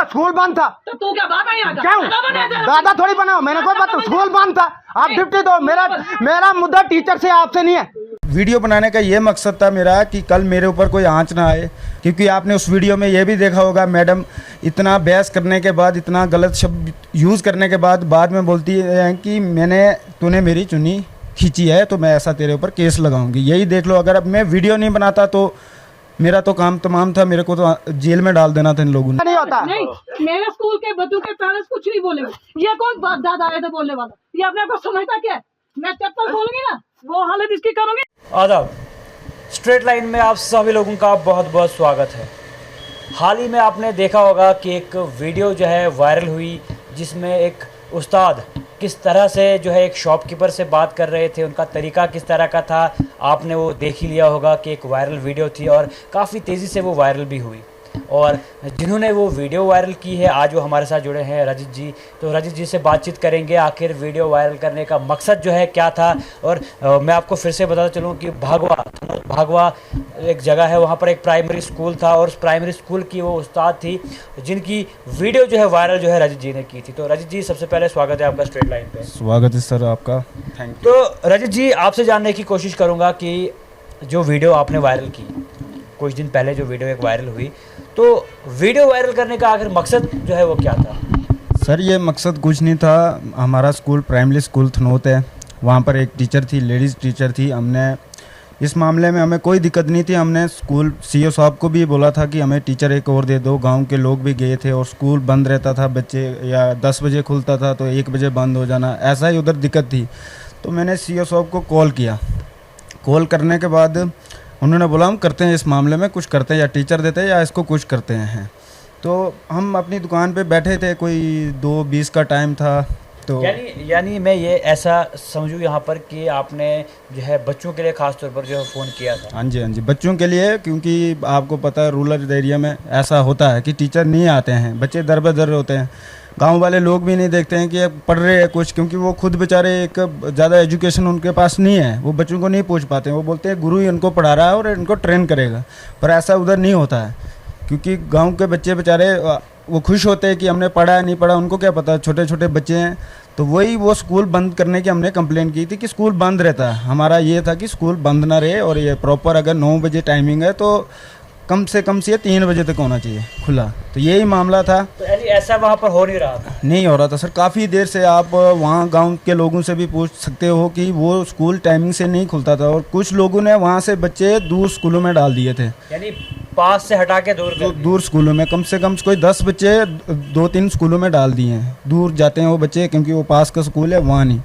School बंद था। तो तू क्या बाबा यहाँ का? क्यों दादा थोड़ी बनाओ, मैंने कोई बात, स्कूल बंद था। आप डिप्टी दो, मेरा मुद्दा टीचर से आपसे नहीं है। वीडियो बनाने का ये मकसद था मेरा कि कल मेरे ऊपर कोई आंच ना आए, क्योंकि आपने उस वीडियो में ये भी देखा होगा मैडम इतना बहस करने के बाद, इतना गलत शब्द यूज़ करने के बाद में बोलती हैं कि तूने मेरी चुन्नी खींची है तो मैं ऐसा तेरे ऊपर केस लगाऊंगी। यही देख लो, अगर अब मैं वीडियो नहीं बनाता तो मेरा तो काम तमाम था, मेरे को तो जेल में डाल देना था इन लोगों ने। नहीं होता नहीं, मेरे स्कूल के बच्चों के पेरेंट्स कुछ नहीं बोलेंगे। ये कौन बाप दादा आया था बोलने वाला? ये अपने आप को समझता क्या है? मैं चप्पल खोलूंगी ना, वो हालत इसकी करूंगी। आदाब, स्ट्रेट लाइन में आप सभी लोगों का बहुत बहुत स्वागत है। हाल ही में आपने देखा होगा कि एक वीडियो जो है वायरल हुई, जिसमें एक उस्ताद किस तरह से जो है एक शॉपकीपर से बात कर रहे थे, उनका तरीका किस तरह का था, आपने वो देख ही लिया होगा कि एक वायरल वीडियो थी और काफ़ी तेज़ी से वो वायरल भी हुई। और जिन्होंने वो वीडियो वायरल की है, आज वो हमारे साथ जुड़े हैं रजित जी। तो रजित जी से बातचीत करेंगे आखिर वीडियो वायरल करने का मकसद जो है क्या था। और मैं आपको फिर से बताता चलूँ कि भागवा एक जगह है, वहाँ पर एक प्राइमरी स्कूल था और उस प्राइमरी स्कूल की वो उस्ताद थी जिनकी वीडियो जो है वायरल जो है रजित जी ने की थी। तो रजित जी, सबसे पहले स्वागत है आपका स्ट्रेट लाइन पे। स्वागत है सर आपका, थैंक यू। तो रजित जी, आपसे जानने की कोशिश करूँगा कि जो वीडियो आपने वायरल की कुछ दिन पहले, जो वीडियो एक वायरल हुई, तो वीडियो वायरल करने का आखिर मकसद जो है वो क्या था? सर ये मकसद कुछ नहीं था। हमारा स्कूल प्राइमरी स्कूल थनोत है, वहाँ पर एक टीचर थी, लेडीज़ टीचर थी। हमने इस मामले में हमें कोई दिक्कत नहीं थी। हमने स्कूल सीईओ साहब को भी बोला था कि हमें टीचर एक और दे दो। गांव के लोग भी गए थे और स्कूल बंद रहता था, बच्चे या 10 बजे खुलता था तो 1 बजे बंद हो जाना, ऐसा ही उधर दिक्कत थी। तो मैंने सीईओ साहब को कॉल किया। कॉल करने के बाद उन्होंने बोला हम करते हैं, इस मामले में कुछ करते हैं, या टीचर देते हैं या इसको कुछ करते हैं। तो हम अपनी दुकान पे बैठे थे, कोई 2:20 का टाइम था। तो यानी मैं ये ऐसा समझूँ यहाँ पर कि आपने जो है बच्चों के लिए ख़ास तौर पर जो है फ़ोन किया था? हाँ जी, बच्चों के लिए, क्योंकि आपको पता है रूरल एरिया में ऐसा होता है कि टीचर नहीं आते हैं, बच्चे दर बदर होते हैं। गांव वाले लोग भी नहीं देखते हैं कि पढ़ रहे हैं कुछ, क्योंकि वो खुद बेचारे एक ज़्यादा एजुकेशन उनके पास नहीं है, वो बच्चों को नहीं पूछ पाते हैं। वो बोलते हैं गुरु ही इनको पढ़ा रहा है और इनको ट्रेन करेगा, पर ऐसा उधर नहीं होता है। क्योंकि गांव के बच्चे बेचारे वो खुश होते हैं कि हमने पढ़ा है नहीं पढ़ा, उनको क्या पता, छोटे छोटे बच्चे हैं। तो वही वो स्कूल बंद करने की हमने कंप्लेन की थी कि स्कूल बंद रहता है। हमारा ये था कि स्कूल बंद ना रहे और ये प्रॉपर, अगर 9 बजे टाइमिंग है तो कम से कम से 3 बजे तक होना चाहिए खुला। तो यही मामला था। तो यानी ऐसा वहाँ पर हो नहीं रहा था? नहीं हो रहा था सर, काफ़ी देर से। आप वहाँ गांव के लोगों से भी पूछ सकते हो कि वो स्कूल टाइमिंग से नहीं खुलता था और कुछ लोगों ने वहाँ से बच्चे दूर स्कूलों में डाल दिए थे। यानी पास से हटा के दूर स्कूलों में कम से कम कोई 10 बच्चे 2-3 स्कूलों में डाल दिए हैं। दूर जाते हैं वो बच्चे, क्योंकि वो पास का स्कूल है, वहाँ नहीं,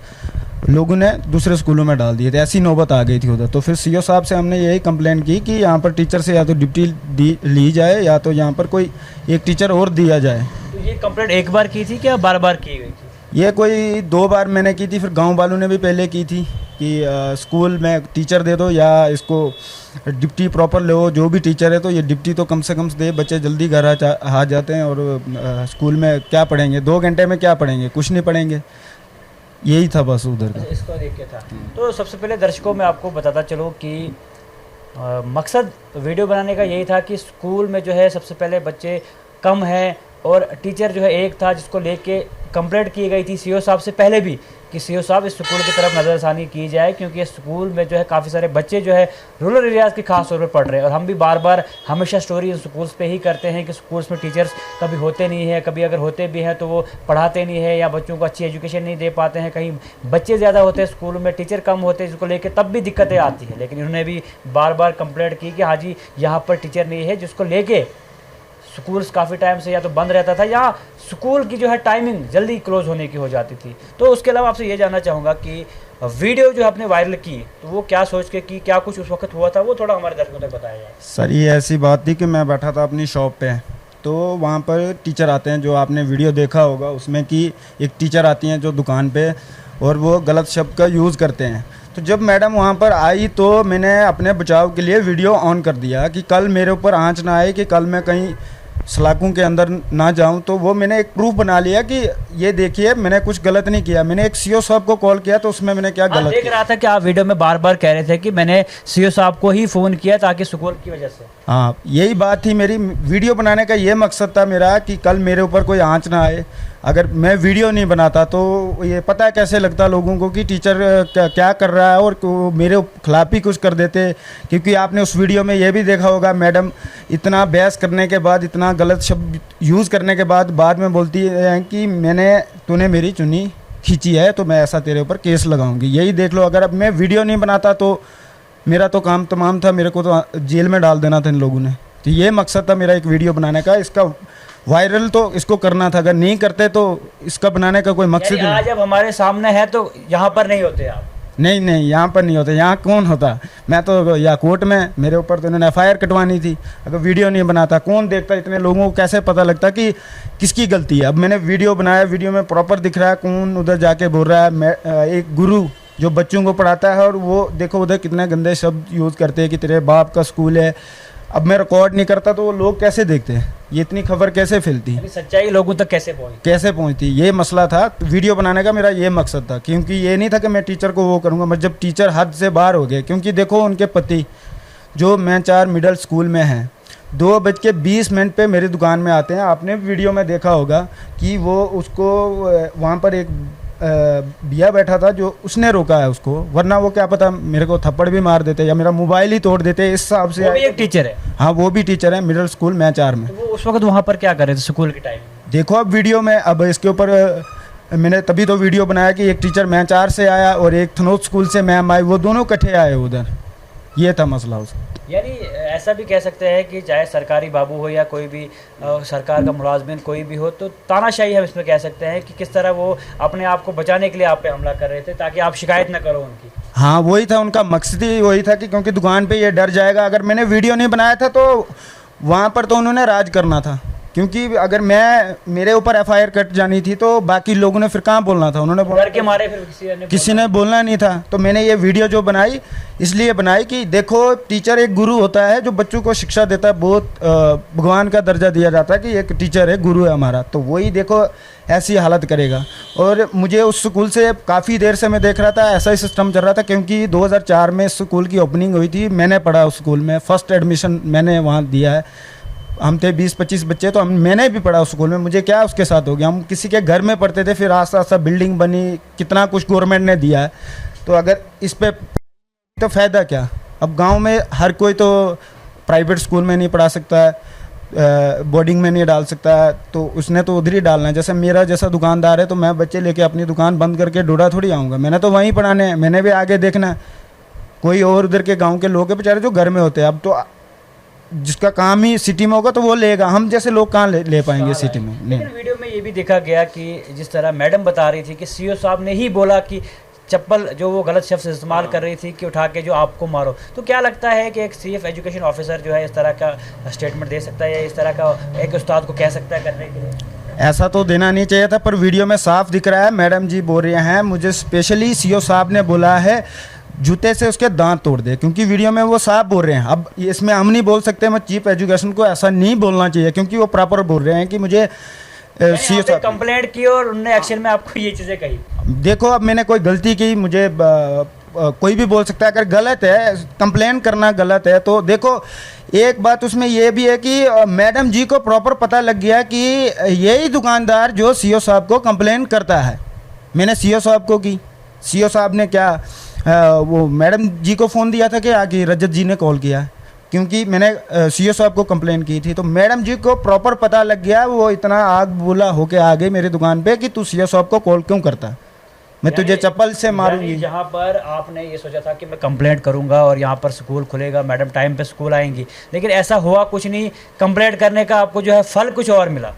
लोगों ने दूसरे स्कूलों में डाल दिए थे। ऐसी नौबत आ गई थी उधर। तो फिर सीईओ साहब से हमने यही कंप्लेंट की कि यहाँ पर टीचर से या तो ड्यूटी ली जाए या तो यहाँ पर कोई एक टीचर और दिया जाए। तो ये कंप्लेंट एक बार की थी क्या बार बार की गई थी? ये कोई 2 बार मैंने की थी, फिर गांव वालों ने भी पहले की थी कि स्कूल में टीचर दे दो या इसको डिप्टी प्रॉपर लो। जो भी टीचर है तो ये डिप्टी तो कम से कम दे, बच्चे जल्दी घर आ जाते हैं और स्कूल में क्या पढ़ेंगे, 2 घंटे में क्या पढ़ेंगे, कुछ नहीं पढ़ेंगे। यही था बस उधर का। इसको देख के था। तो सबसे पहले दर्शकों में आपको बताता चलूँ कि मकसद वीडियो बनाने का यही था कि स्कूल में जो है सबसे पहले बच्चे कम हैं और टीचर जो है एक था, जिसको लेके कंप्लेंट की गई थी सीईओ साहब से पहले भी कि सीईओ साहब इस स्कूल की तरफ नज़रसानी की जाए, क्योंकि इस स्कूल में जो है काफ़ी सारे बच्चे जो है रूरल एरियाज़ के खास तौर पर पढ़ रहे हैं। और हम भी बार बार हमेशा स्टोरी इन स्कूल्स पे ही करते हैं कि स्कूल्स में टीचर्स कभी होते नहीं हैं, कभी अगर होते भी हैं तो वो पढ़ाते नहीं है या बच्चों को अच्छी एजुकेशन नहीं दे पाते हैं। कहीं बच्चे ज़्यादा होते हैं स्कूल में, टीचर कम होते हैं, जिसको लेकर तब भी दिक्कतें आती हैं। लेकिन इन्होंने भी बार बार कंप्लेंट की कि हाँ जी यहाँ पर टीचर नहीं है, जिसको लेके स्कूल्स काफ़ी टाइम से या तो बंद रहता था या स्कूल की जो है टाइमिंग जल्दी क्लोज होने की हो जाती थी। तो उसके अलावा आपसे ये जानना चाहूँगा कि वीडियो जो आपने वायरल की तो वो क्या सोच के की, क्या कुछ उस वक्त हुआ था, वो थोड़ा हमारे दर्शकों तक बताया जाए। सर ये ऐसी बात थी कि मैं बैठा था अपनी शॉप पे, तो वहाँ पर टीचर आते हैं, जो आपने वीडियो देखा होगा उसमें कि एक टीचर आती हैं जो दुकान पे और वो गलत शब्द का यूज़ करते हैं। तो जब मैडम वहाँ पर आई तो मैंने अपने बचाव के लिए वीडियो ऑन कर दिया कि कल मेरे ऊपर आँच ना आए, कि कल मैं कहीं सलाखों के अंदर ना जाऊं। तो वो मैंने एक प्रूफ बना लिया कि ये देखिए मैंने कुछ गलत नहीं किया, मैंने एक सीओ साहब को कॉल किया तो उसमें मैंने क्या गलत देख किया? रहा था कि आप वीडियो में बार बार कह रहे थे कि मैंने सीओ साहब को ही फ़ोन किया ताकि स्कूल की वजह से। हाँ, यही बात थी मेरी। वीडियो बनाने का ये मकसद था मेरा कि कल मेरे ऊपर कोई आंच ना आए। अगर मैं वीडियो नहीं बनाता तो ये पता कैसे लगता लोगों को कि टीचर क्या कर रहा है, और मेरे खिलाफ ही कुछ कर देते। क्योंकि आपने उस वीडियो में ये भी देखा होगा, मैडम इतना बहस करने के बाद, इतना गलत शब्द यूज़ करने के बाद में बोलती है कि तूने मेरी चुन्नी खींची है तो मैं ऐसा तेरे ऊपर केस लगाऊंगी। यही देख लो, अगर अब मैं वीडियो नहीं बनाता तो मेरा तो काम तमाम था, मेरे को तो जेल में डाल देना था इन लोगों ने। तो ये मकसद था मेरा एक वीडियो बनाने का, इसका वायरल तो इसको करना था। अगर नहीं करते तो इसका बनाने का कोई मकसद यानी आज अब हमारे सामने है तो यहाँ पर नहीं होते आप? नहीं, यहाँ पर नहीं होता। यहाँ कौन होता? मैं तो या कोर्ट में, मेरे ऊपर तो इन्होंने FIR कटवानी थी। अगर वीडियो नहीं बनाता कौन देखता? इतने लोगों को कैसे पता लगता कि किसकी गलती है? अब मैंने वीडियो बनाया, वीडियो में प्रॉपर दिख रहा है कौन उधर जाके बोल रहा है। मैं एक गुरु जो बच्चों को पढ़ाता है, और वो देखो उधर कितने गंदे शब्द यूज़ करते हैं कि तेरे बाप का स्कूल है। अब मैं रिकॉर्ड नहीं करता तो वो लोग कैसे देखते हैं? ये इतनी खबर कैसे फैलती है? सच्चाई लोगों तक कैसे पहुंचती? ये मसला था। वीडियो बनाने का मेरा ये मकसद था, क्योंकि ये नहीं था कि मैं टीचर को वो करूँगा। मैं जब टीचर हद से बाहर हो गए, क्योंकि देखो उनके पति जो मैनचार मिडिल स्कूल में हैं, 2:20 पे मेरी दुकान में आते हैं। आपने वीडियो में देखा होगा कि वो उसको वहाँ पर एक भैया बैठा था जो उसने रोका है उसको, वरना वो क्या पता मेरे को थप्पड़ भी मार देते या मेरा मोबाइल ही तोड़ देते। इस हिसाब से वो भी एक टीचर है? हाँ, वो भी टीचर है मिडिल स्कूल मैनचार में। तो वो उस वक्त वहाँ पर क्या कर रहे थे स्कूल के टाइम? देखो अब वीडियो में, अब इसके ऊपर मैंने तभी तो वीडियो बनाया कि एक टीचर मैनचार से आया और एक थनोद स्कूल से मैम आई, वो दोनों इकट्ठे आए उधर। ये था मसला उसका। यानी ऐसा भी कह सकते हैं कि चाहे सरकारी बाबू हो या कोई भी सरकार का मुलाजमिन कोई भी हो, तो तानाशाही हम इसमें कह सकते हैं कि किस तरह वो अपने आप को बचाने के लिए आप पे हमला कर रहे थे ताकि आप शिकायत न करो उनकी। हाँ, वही था उनका मकसद ही वही था कि क्योंकि दुकान पे ये डर जाएगा। अगर मैंने वीडियो नहीं बनाया था तो वहाँ पर तो उन्होंने राज करना था, क्योंकि अगर मेरे ऊपर FIR कट जानी थी तो बाकी लोगों ने फिर कहाँ बोलना था? उन्होंने डर के मारे फिर किसी ने बोलना नहीं था। तो मैंने ये वीडियो जो बनाई इसलिए बनाई कि देखो टीचर एक गुरु होता है जो बच्चों को शिक्षा देता है। बहुत भगवान का दर्जा दिया जाता है कि एक टीचर है, गुरु है हमारा। तो वही देखो ऐसी हालत करेगा। और मुझे उस स्कूल से काफ़ी देर से मैं देख रहा था, ऐसा ही सिस्टम चल रहा था, क्योंकि 2004 में स्कूल की ओपनिंग हुई थी। मैंने पढ़ा उस स्कूल में, फर्स्ट एडमिशन मैंने वहाँ दिया है। हम थे 20-25 बच्चे, तो मैंने भी पढ़ा उस स्कूल में। मुझे क्या उसके साथ हो गया? हम किसी के घर में पढ़ते थे, फिर आस्ता आस्ता बिल्डिंग बनी, कितना कुछ गवर्नमेंट ने दिया है। तो अगर इस पे तो फ़ायदा क्या? अब गांव में हर कोई तो प्राइवेट स्कूल में नहीं पढ़ा सकता है, बोर्डिंग में नहीं डाल सकता है, तो उसने तो उधर ही डालना है। जैसे मेरा जैसा दुकानदार है तो मैं बच्चे लेके अपनी दुकान बंद करके डोडा थोड़ी आऊँगा, मैंने तो वहीं पढ़ाने हैं, मैंने भी आगे देखना है। कोई और उधर के गाँव के लोग हैं बेचारे जो घर में होते हैं। अब तो जिसका काम ही सिटी में होगा तो वो लेगा, हम जैसे लोग कहाँ ले पाएंगे सिटी में? नहीं। लेकिन वीडियो में ये भी देखा गया कि जिस तरह मैडम बता रही थी कि सीओ साहब ने ही बोला कि चप्पल जो वो गलत शब्द इस्तेमाल कर रही थी कि उठा के जो आपको मारो। तो क्या लगता है कि एक CF एजुकेशन ऑफिसर जो है इस तरह का स्टेटमेंट दे सकता है या इस तरह का एक उस्ताद को कह सकता है करने के लिए? ऐसा तो देना नहीं चाहिए था, पर वीडियो में साफ दिख रहा है। मैडम जी बोल रहे हैं, मुझे स्पेशली सीओ साहब ने बोला है जूते से उसके दांत तोड़ दे, क्योंकि वीडियो में वो साफ बोल रहे हैं। अब इसमें हम नहीं बोल सकते, मैं चीफ एजुकेशन को ऐसा नहीं बोलना चाहिए, क्योंकि वो प्रॉपर बोल रहे हैं कि मुझे सीओ साहब कंप्लेंट की और उन्होंने एक्शन में आपको ये चीज़ें कही। देखो अब मैंने कोई गलती की, मुझे कोई भी बोल सकता है। अगर गलत है, कंप्लेन करना गलत है, तो देखो एक बात उसमें ये भी है कि मैडम जी को प्रॉपर पता लग गया कि यही दुकानदार जो सीओ साहब को कंप्लेन करता है। मैंने सीओ साहब को की, सीओ साहब ने क्या वो मैडम जी को फ़ोन दिया था कि आगे रजत जी ने कॉल किया, क्योंकि मैंने सीओ साहब को कंप्लेन की थी। तो मैडम जी को प्रॉपर पता लग गया, वो इतना आग बुला होके आ गए मेरी दुकान पे कि तू सीओ साहब को कॉल क्यों करता, मैं तुझे चप्पल से मारूंगी। जहाँ पर आपने ये सोचा था कि मैं कंप्लेंट करूंगा और यहाँ पर स्कूल खुलेगा, मैडम टाइम पे स्कूल आएंगी, लेकिन ऐसा हुआ कुछ नहीं। कंप्लेंट करने का आपको जो है फल कुछ और मिला।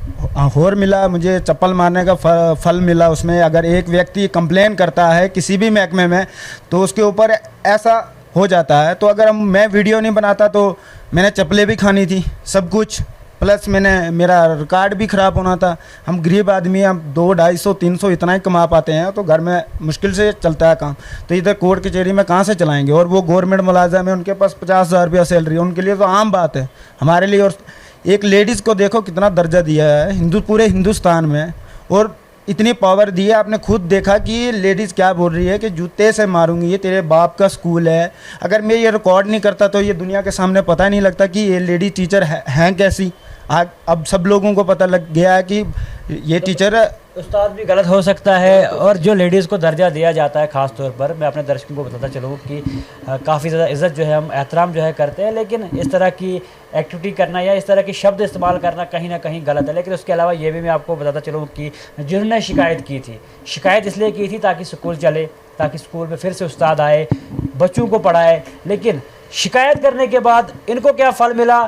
और मिला, मुझे चप्पल मारने का फल मिला उसमें। अगर एक व्यक्ति कंप्लेन करता है किसी भी महकमे में तो उसके ऊपर ऐसा हो जाता है। तो अगर मैं वीडियो नहीं बनाता तो मैंने चप्पलें भी खानी थी, सब कुछ, प्लस मेरा रिकॉर्ड भी ख़राब होना था। हम गरीब आदमी, हम 200-250-300 इतना ही कमा पाते हैं, तो घर में मुश्किल से चलता है काम। तो इधर कोर्ट कचहरी में कहाँ से चलाएंगे? और वो गवर्नमेंट मुलाजिम है, उनके पास 50,000 रुपया सैलरी है, उनके लिए तो आम बात है। हमारे लिए और एक लेडीज़ को देखो कितना दर्जा दिया है पूरे हिंदुस्तान में। और इतनी पावर दी है, आपने खुद देखा कि लेडीज़ क्या बोल रही है कि जूते से मारूंगी, ये तेरे बाप का स्कूल है। अगर मैं ये रिकॉर्ड नहीं करता तो ये दुनिया के सामने पता नहीं लगता कि ये लेडी टीचर हैं कैसी। अब सब लोगों को पता लग गया है कि ये टीचर उस्ताद भी गलत हो सकता है, और जो लेडीज़ को दर्जा दिया जाता है ख़ास तौर पर, मैं अपने दर्शकों को बताता चलूँ कि काफ़ी ज़्यादा इज़्ज़त जो है हम एहतराम जो है करते हैं, लेकिन इस तरह की एक्टिविटी करना या इस तरह के शब्द इस्तेमाल करना कहीं ना कहीं गलत है। लेकिन उसके अलावा ये भी मैं आपको बताता चलूँ कि जिन्होंने शिकायत की थी, शिकायत इसलिए की थी ताकि स्कूल चले, ताकि स्कूल में फिर से उस्ताद आए, बच्चों को पढ़ाए। लेकिन शिकायत करने के बाद इनको क्या फल मिला?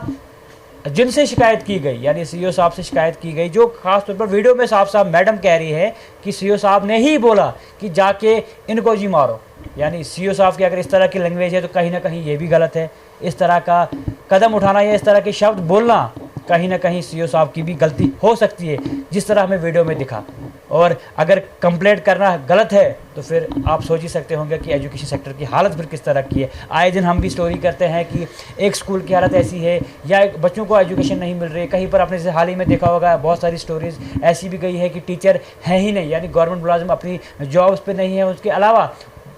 जिनसे शिकायत की गई यानी सीईओ साहब से शिकायत की गई, जो खास तौर पर वीडियो में साफ साफ मैडम कह रही है कि सीईओ साहब ने ही बोला कि जाके इनको जी मारो। यानी सीईओ साहब की अगर इस तरह की लैंग्वेज है तो कहीं ना कहीं ये भी गलत है। इस तरह का कदम उठाना या इस तरह के शब्द बोलना कहीं ना कहीं सीईओ साहब की भी गलती हो सकती है, जिस तरह हमें वीडियो में दिखा। और अगर कंप्लेंट करना गलत है तो फिर आप सोच ही सकते होंगे कि एजुकेशन सेक्टर की हालत फिर किस तरह की है। आए दिन हम भी स्टोरी करते हैं कि एक स्कूल की हालत ऐसी है या बच्चों को एजुकेशन नहीं मिल रही है। कहीं पर आपने जैसे हाल ही में देखा होगा, बहुत सारी स्टोरीज ऐसी भी गई है कि टीचर हैं ही नहीं, यानी गवर्नमेंट मुलाजिम अपनी जॉब्स पे नहीं है, उसके अलावा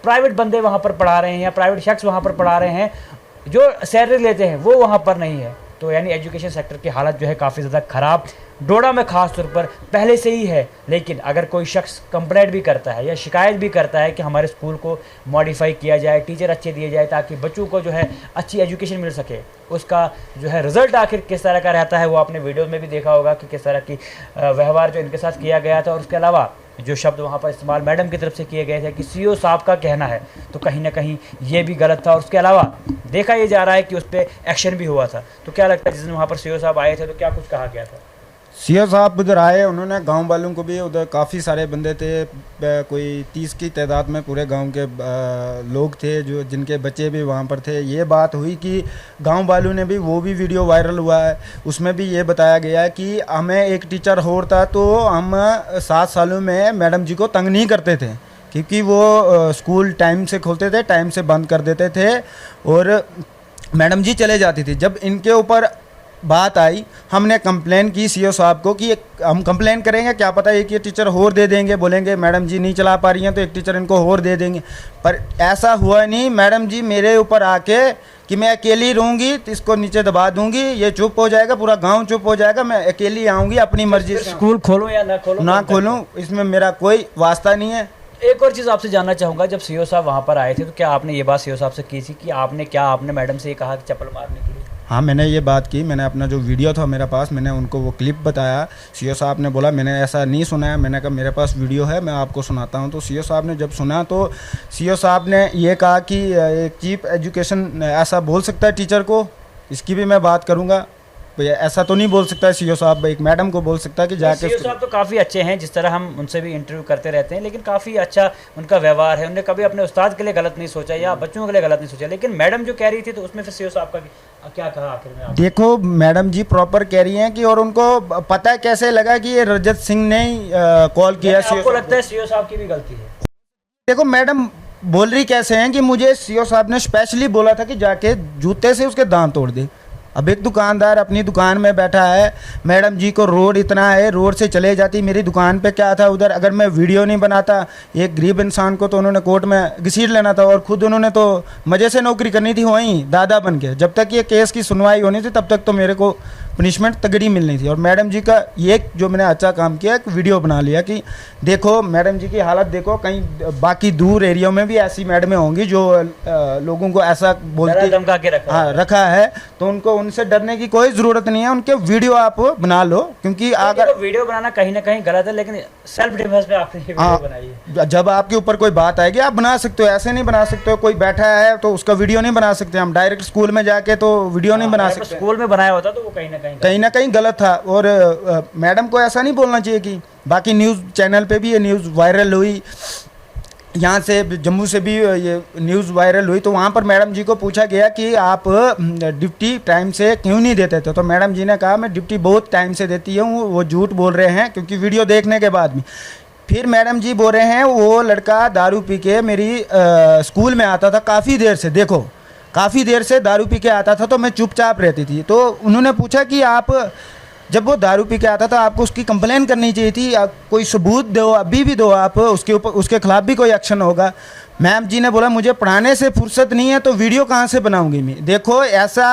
प्राइवेट बंदे वहाँ पर पढ़ा रहे हैं या प्राइवेट शख्स वहाँ पर पढ़ा रहे हैं, जो सैलरी लेते हैं वो वहाँ पर नहीं है। तो यानी एजुकेशन सेक्टर की हालत जो है काफ़ी ज़्यादा ख़राब डोडा में ख़ास तौर पर पहले से ही है। लेकिन अगर कोई शख्स कंप्लेंट भी करता है या शिकायत भी करता है कि हमारे स्कूल को मॉडिफाई किया जाए, टीचर अच्छे दिए जाए ताकि बच्चों को जो है अच्छी एजुकेशन मिल सके, उसका जो है रिज़ल्ट आखिर किस तरह का रहता है वो आपने वीडियो में भी देखा होगा कि किस तरह की व्यवहार जो इनके साथ किया गया था। और उसके अलावा जो शब्द वहाँ पर इस्तेमाल मैडम की तरफ से किए गए थे कि सीईओ साहब का कहना है, तो कहीं ना कहीं ये भी गलत था। और उसके अलावा देखा ये जा रहा है कि उस पर एक्शन भी हुआ था। तो क्या लगता है जिस दिन वहाँ पर सीईओ साहब आए थे तो क्या कुछ कहा गया था? सीईओ साहब उधर आए, उन्होंने गांव वालों को भी, उधर काफ़ी सारे बंदे थे, कोई 30 की तादाद में पूरे गांव के लोग थे जो जिनके बच्चे भी वहां पर थे। ये बात हुई कि गांव वालों ने भी, वो भी वीडियो वायरल हुआ है, उसमें भी ये बताया गया है कि हमें एक टीचर और था तो हम 7 सालों में मैडम जी को तंग नहीं करते थे, क्योंकि वो स्कूल टाइम से खोलते थे, टाइम से बंद कर देते थे और मैडम जी चले जाती थी। जब इनके ऊपर बात आई, हमने कंप्लेन की सीईओ साहब को कि हम कंप्लेन करेंगे, क्या पता एक ये टीचर और दे देंगे, बोलेंगे मैडम जी नहीं चला पा रही हैं तो एक टीचर इनको और दे देंगे। पर ऐसा हुआ नहीं। मैडम जी मेरे ऊपर आके कि मैं अकेली रहूँगी तो इसको नीचे दबा दूंगी, ये चुप हो जाएगा, पूरा गांव चुप हो जाएगा, मैं अकेली आऊँगी अपनी मर्जी से। स्कूल खोलूँ या ना खोलूँ इसमें मेरा कोई वास्ता नहीं है। एक और चीज़ आपसे जानना चाहूँगा, जब सीईओ साहब वहाँ पर आए थे तो क्या आपने ये बात सीईओ साहब से की थी कि आपने मैडम से ये कहा कि चप्पल मारने के लिए? हाँ, मैंने ये बात की। मैंने अपना जो वीडियो था मेरे पास, मैंने उनको वो क्लिप बताया। सीईओ साहब ने बोला मैंने ऐसा नहीं सुना है। मैंने कहा मेरे पास वीडियो है, मैं आपको सुनाता हूँ। तो सीईओ साहब ने जब सुना तो सीईओ साहब ने ये कहा कि एक चीफ एजुकेशन ऐसा बोल सकता है टीचर को, इसकी भी मैं बात करूँगा। ऐसा तो नहीं बोल सकता है सीईओ साहब, एक मैडम को बोल सकता है कि जाके। सीईओ साहब तो काफ़ी अच्छे हैं, जिस तरह हम उनसे भी इंटरव्यू करते रहते हैं, लेकिन काफ़ी अच्छा उनका व्यवहार है। उन्होंने कभी अपने उस्ताद के लिए गलत नहीं सोचा या बच्चों के लिए गलत नहीं सोचा। लेकिन मैडम जो कह रही थी तो उसमें फिर सीईओ साहब का क्या कहा आखिर में? देखो मैडम जी प्रॉपर कह रही हैं कि, और उनको पता है कैसे लगा कि ये रजत सिंह ने कॉल किया। आपको लगता है सीईओ साहब की भी गलती है? देखो मैडम बोल रही कैसे हैं कि मुझे सीईओ साहब ने स्पेशली बोला था कि जाके जूते से उसके दांत तोड़ दे। अब एक दुकानदार अपनी दुकान में बैठा है, मैडम जी को रोड इतना है, रोड से चले जाती, मेरी दुकान पे क्या था उधर। अगर मैं वीडियो नहीं बनाता एक गरीब इंसान को तो उन्होंने कोर्ट में घसीट लेना था, और ख़ुद उन्होंने तो मज़े से नौकरी करनी थी वहीं दादा बन के। जब तक ये केस की सुनवाई होनी थी तब तक तो मेरे को पनिशमेंट तगड़ी मिलनी थी। और मैडम जी का ये जो मैंने अच्छा काम किया, एक वीडियो बना लिया कि देखो मैडम जी की हालत देखो, कहीं बाकी दूर एरिया में भी ऐसी मैडमें होंगी जो लोगों को ऐसा बोलती धमका के रखा है, तो उनको उनसे डरने की कोई ज़रूरत नहीं है। उनके वीडियो आप बना लो, क्योंकि अगर तो वीडियो बनाना कहीं ना कहीं गलत है, लेकिन सेल्फ डिफेंस पे आपने ये वीडियो बनाई है। जब आपके ऊपर कोई बात आएगी आप बना सकते हो, ऐसे नहीं बना सकते हो। कोई बैठा है तो उसका वीडियो नहीं बना सकते हम, डायरेक्ट स्कूल में जाके तो वीडियो नहीं बना सकते। स्कूल में बनाया होता तो वो कहीं ना कहीं गलत था। और मैडम को ऐसा नहीं बोलना चाहिए कि बाकी न्यूज़ चैनल पे भी ये न्यूज़ वायरल हुई, यहाँ से जम्मू से भी ये न्यूज़ वायरल हुई, तो वहाँ पर मैडम जी को पूछा गया कि आप ड्यूटी टाइम से क्यों नहीं देते थे। तो मैडम जी ने कहा मैं ड्यूटी बहुत टाइम से देती हूँ, वो झूठ बोल रहे हैं, क्योंकि वीडियो देखने के बाद भी। फिर मैडम जी बोल रहे हैं वो लड़का दारू पी के मेरी स्कूल में आता था काफ़ी देर से, देखो काफ़ी देर से दारू पी के आता था, तो मैं चुपचाप रहती थी। तो उन्होंने पूछा कि आप जब वो दारू पी के आता था आपको उसकी कंप्लेन करनी चाहिए थी। आप कोई सबूत दो, अभी भी दो आप, उसके ऊपर उसके खिलाफ भी कोई एक्शन होगा। मैम जी ने बोला मुझे पढ़ाने से फुर्सत नहीं है तो वीडियो कहाँ से बनाऊंगी मैं। देखो ऐसा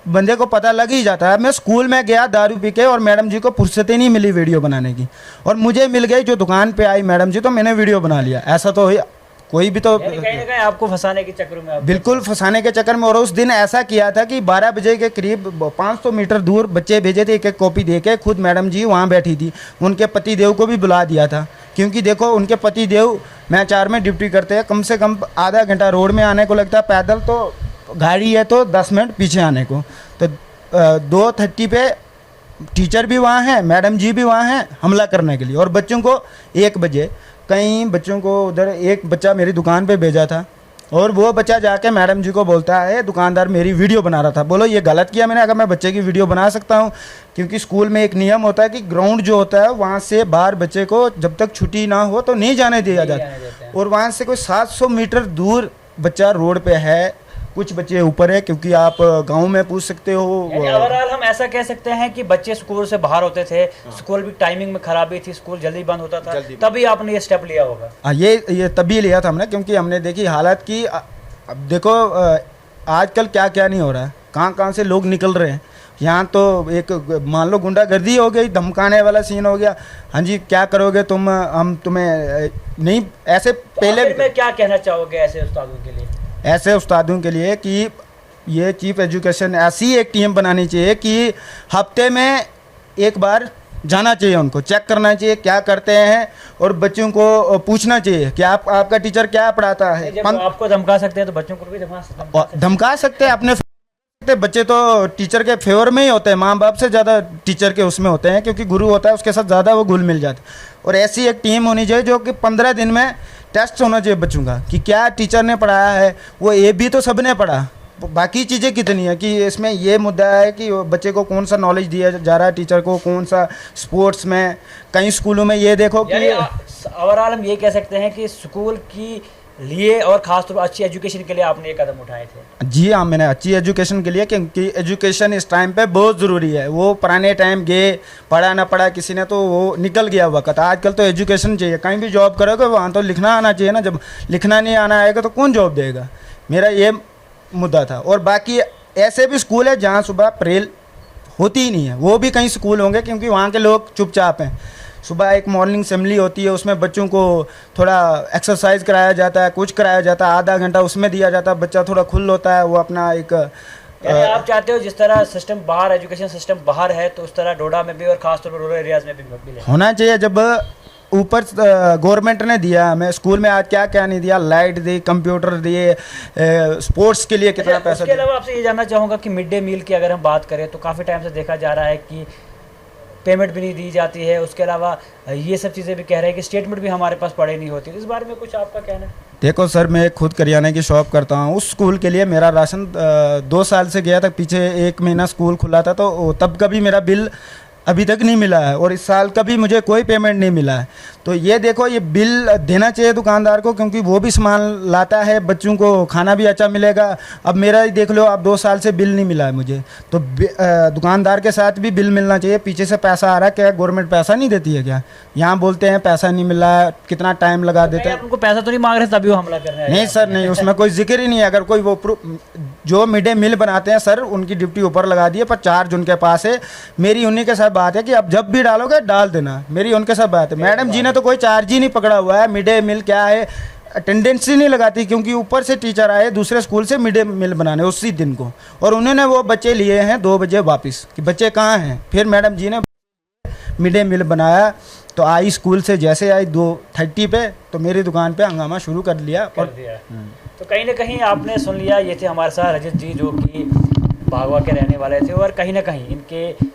बंदे को पता लग ही जाता है। मैं स्कूल में गया दारू पी के और मैडम जी को फुर्सत ही नहीं मिली वीडियो बनाने की, और मुझे मिल गई जो दुकान पे आई मैडम जी तो मैंने वीडियो बना लिया। ऐसा तो कोई भी तो यानी कहीं ना कहीं आपको फंसाने के चक्कर में बिल्कुल फंसाने के चक्कर में। और उस दिन ऐसा किया था कि 12 बजे के करीब 500 मीटर दूर बच्चे भेजे थे एक एक कॉपी दे के। खुद मैडम जी वहाँ बैठी थी, उनके पति देव को भी बुला दिया था, क्योंकि देखो उनके पति देव मैं 4 में ड्यूटी करते हैं, कम से कम आधा घंटा रोड में आने को लगता है, पैदल तो गाड़ी है तो 10 मिनट पीछे आने को। तो 2:30 पे टीचर भी वहाँ हैं, मैडम जी भी वहाँ हैं हमला करने के लिए। और बच्चों को 1 बजे कई बच्चों को उधर, एक बच्चा मेरी दुकान पे भेजा था और वो बच्चा जाके मैडम जी को बोलता है दुकानदार मेरी वीडियो बना रहा था। बोलो ये गलत किया मैंने, अगर मैं बच्चे की वीडियो बना सकता हूँ, क्योंकि स्कूल में एक नियम होता है कि ग्राउंड जो होता है वहाँ से बाहर बच्चे को जब तक छुट्टी ना हो तो नहीं जाने दिया जाता। और वहाँ से कोई 700 मीटर दूर बच्चा रोड पे है, कुछ बच्चे ऊपर है, क्योंकि आप गांव में पूछ सकते हो। ओवरऑल हम ऐसा कह सकते हैं कि बच्चे स्कूल से बाहर होते थे, स्कूल भी टाइमिंग में खराबी थी, स्कूल जल्दी बंद होता था, तभी आपने ये स्टेप लिया होगा। हाँ ये तभी लिया था हमने, क्योंकि हमने देखी हालत की। अब देखो आजकल क्या क्या नहीं हो रहा है, कहाँ कहाँ से लोग निकल रहे हैं। यहाँ तो एक मान लो गुंडागर्दी हो गई, धमकाने वाला सीन हो गया। हाँ जी क्या करोगे तुम, हम तुम्हें नहीं ऐसे पहले में क्या कहना चाहोगे ऐसे उस्तादों के लिए? ऐसे उस्तादों के लिए कि ये चीफ एजुकेशन ऐसी एक टीम बनानी चाहिए कि हफ्ते में एक बार जाना चाहिए, उनको चेक करना चाहिए क्या करते हैं, और बच्चों को पूछना चाहिए कि आपका टीचर क्या पढ़ाता है। जब आपको धमका सकते हैं तो बच्चों को भी धमका सकते हैं अपने। बच्चे तो टीचर के फेवर में ही होते हैं, माँ बाप से ज़्यादा टीचर के उसमें होते हैं, क्योंकि गुरु होता है उसके साथ ज़्यादा वो घुल मिल जाता है। और ऐसी एक टीम होनी चाहिए जो कि 15 दिन में टेस्ट होना चाहिए बच्चों का कि क्या टीचर ने पढ़ाया है। वो ये भी तो सब ने पढ़ा, बाकी चीज़ें कितनी है कि इसमें ये मुद्दा है कि बच्चे को कौन सा नॉलेज दिया जा रहा है, टीचर को कौन सा स्पोर्ट्स में। कई स्कूलों में ये देखो कि ओवरऑल हम ये कह सकते हैं कि स्कूल की लिए और खासतौर पर अच्छी एजुकेशन के लिए आपने ये कदम उठाए थे। जी हाँ मैंने अच्छी एजुकेशन के लिए, क्योंकि एजुकेशन इस टाइम पे बहुत ज़रूरी है। वो पुराने टाइम गए, पढ़ा ना पढ़ा किसी ने तो वो निकल गया वक्त। आजकल तो एजुकेशन चाहिए, कहीं भी जॉब करोगे वहाँ तो लिखना आना चाहिए ना। जब लिखना नहीं आना आएगा तो कौन जॉब देगा, मेरा ये मुद्दा था। और बाकी ऐसे भी स्कूल है जहाँ सुबह प्रेयर होती ही नहीं है, वो भी कई स्कूल होंगे, क्योंकि वहाँ के लोग चुपचाप हैं। सुबह एक मॉर्निंग असेंबली होती है, उसमें बच्चों को थोड़ा एक्सरसाइज कराया जाता है, कुछ कराया जाता है, आधा घंटा उसमें दिया जाता है, बच्चा थोड़ा खुल होता है, वो अपना एक आप चाहते हो जिस तरह सिस्टम बाहर, एजुकेशन सिस्टम बाहर है, तो उस तरह डोडा में भी और खासतौर पर रूरल एरियाज में भी मिले होना चाहिए। जब ऊपर गवर्नमेंट ने दिया हमें स्कूल में, आज क्या क्या नहीं दिया, लाइट दी, कंप्यूटर दिए, स्पोर्ट्स के लिए कितना पैसा। इसके अलावा आपसे ये जानना चाहूँगा कि मिड डे मील की अगर हम बात करें तो काफ़ी टाइम से देखा जा रहा है कि पेमेंट भी नहीं दी जाती है। उसके अलावा ये सब चीज़ें भी कह रहे हैं कि स्टेटमेंट भी हमारे पास पड़े नहीं होती। इस बारे में कुछ आपका कहना है? देखो सर, मैं खुद करियाने की शॉप करता हूँ। उस स्कूल के लिए मेरा राशन 2 साल से गया था, पीछे 1 महीना स्कूल खुला था तो तब कभी मेरा बिल अभी तक नहीं मिला है, और इस साल का भी मुझे कोई पेमेंट नहीं मिला है। तो ये देखो, ये बिल देना चाहिए दुकानदार को, क्योंकि वो भी सामान लाता है, बच्चों को खाना भी अच्छा मिलेगा। अब मेरा ही देख लो, अब 2 साल से बिल नहीं मिला है मुझे, तो दुकानदार के साथ भी बिल मिलना चाहिए। पीछे से पैसा आ रहा है, क्या गवर्नमेंट पैसा नहीं देती है क्या? यहाँ बोलते हैं पैसा नहीं मिला है, कितना टाइम लगा देते हैं। उनको पैसा तो नहीं मांग रहे तभी वो हमला कर रहे हैं? नहीं सर, नहीं, उसमें कोई जिक्र ही नहीं है। अगर कोई वो जो मिड डे मील बनाते हैं सर, उनकी ड्यूटी ऊपर लगा दी है, पर चार्ज उनके पास है। मेरी उन्हीं के साथ बात है कि अब जब भी डालोगे डाल देना, मेरी उनके साथ बात है। मैडम जी ने तो कोई चार्ज ही नहीं पकड़ा हुआ है। मिड डे मील क्या है, अटेंडेंस ही नहीं लगाती, क्योंकि ऊपर से टीचर आए दूसरे स्कूल से मिड डे मील बनाने उसी दिन को, और उन्होंने वो बच्चे लिए हैं 2 बजे वापस कि बच्चे कहाँ हैं। फिर मैडम जी ने मिड डे मील बनाया, तो आई स्कूल से जैसे आई 2:30 पे, तो मेरी दुकान पे हंगामा शुरू कर लिया। तो कहीं ना कहीं आपने सुन लिया, ये थे हमारे साथ रजत जी जो कि भागवा के रहने वाले थे, और कहीं ना कहीं इनके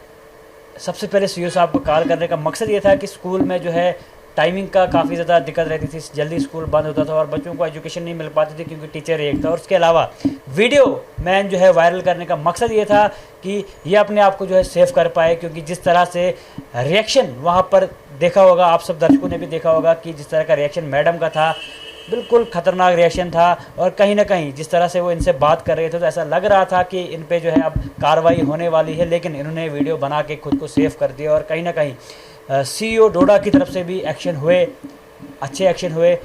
सबसे पहले सीईओ साहब को कॉल करने का मकसद ये था कि स्कूल में जो है टाइमिंग का काफ़ी ज़्यादा दिक्कत रहती थी, जल्दी स्कूल बंद होता था और बच्चों को एजुकेशन नहीं मिल पाती थी क्योंकि टीचर एक था। और उसके अलावा वीडियो मैन जो है वायरल करने का मकसद ये था कि ये अपने आप को जो है सेव कर पाए, क्योंकि जिस तरह से रिएक्शन वहाँ पर देखा होगा, आप सब दर्शकों ने भी देखा होगा कि जिस तरह का रिएक्शन मैडम का था, बिल्कुल ख़तरनाक रिएक्शन था। और कहीं ना कहीं जिस तरह से वो इनसे बात कर रहे थे तो ऐसा लग रहा था कि इन पे जो है अब कार्रवाई होने वाली है, लेकिन इन्होंने वीडियो बना के खुद को सेव कर दिया। और कहीं ना कहीं CEO डोडा की तरफ से भी एक्शन हुए, अच्छे एक्शन हुए।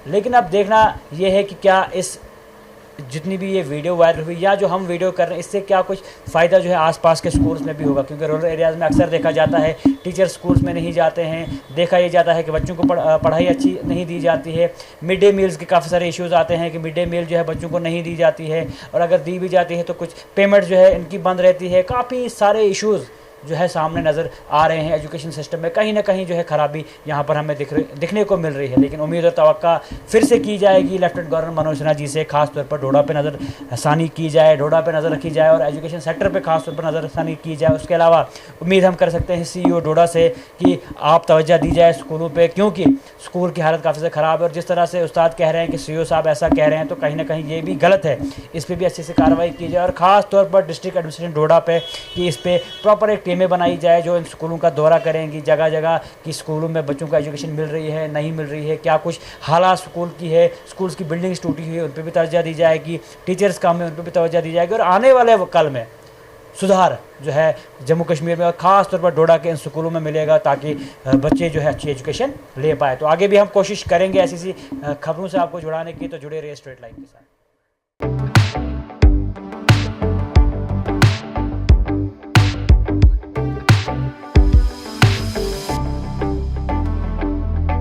लेकिन अब देखना ये है कि क्या इस जितनी भी ये वीडियो वायरल हुई या जो हम वीडियो कर रहे हैं इससे क्या कुछ फ़ायदा जो है आसपास के स्कूल्स में भी होगा, क्योंकि रूरल एरियाज़ में अक्सर देखा जाता है टीचर स्कूल्स में नहीं जाते हैं, देखा ये जाता है कि बच्चों को पढ़ाई अच्छी नहीं दी जाती है। मिड डे मील्स के काफ़ी सारे इश्यूज़ आते हैं कि मिड डे मील जो है बच्चों को नहीं दी जाती है, और अगर दी भी जाती है तो कुछ पेमेंट जो है इनकी बंद रहती है। काफ़ी सारे इश्यूज़ जो है सामने नज़र आ रहे हैं। एजुकेशन सिस्टम में कहीं ना कहीं जो है ख़राबी यहाँ पर हमें दिखने को मिल रही है। लेकिन उम्मीद और तवक्का फिर से की जाएगी लेफ्टिनेंट गवर्नर मनोज सिन्हा जी से, खास तौर पर डोडा पे नज़रसानी की जाए, डोडा पे नज़र रखी जाए और एजुकेशन सेक्टर पे खास तौर पर नज़रसानी की जाए। उसके अलावा उम्मीद हम कर सकते हैं CEO डोडा से कि आप तवज्जो दी जाए स्कूलों पर, क्योंकि स्कूल की हालत काफ़ी ज़्यादा ख़राब है। और जिस तरह से उस्ताद कह रहे हैं कि CEO साहब ऐसा कह रहे हैं तो कहीं ना कहीं ये भी गलत है, इस पर भी अच्छे से कार्रवाई की जाए। और ख़ास तौर पर डिस्ट्रिक्ट एडमिनिस्ट्रेशन डोडा पे कि इस पर प्रॉपर एक टीमें बनाई जाए जो इन स्कूलों का दौरा करेंगी, जगह जगह कि स्कूलों में बच्चों को एजुकेशन मिल रही है नहीं मिल रही है, क्या कुछ हालात स्कूल की है, स्कूल्स की बिल्डिंग्स टूटी हुई है उन पर भी तवज्जो दी जाएगी, टीचर्स कम है उन पर भी तवज्जो दी जाएगी। और आने वाले कल में सुधार जो है जम्मू कश्मीर में और ख़ास तौर पर डोडा के इन स्कूलों में मिलेगा, ताकि बच्चे जो है अच्छी एजुकेशन ले पाए। तो आगे भी हम कोशिश करेंगे ऐसी खबरों से आपको जुड़ाने की, तो जुड़े रहिए स्ट्रेट लाइन के साथ।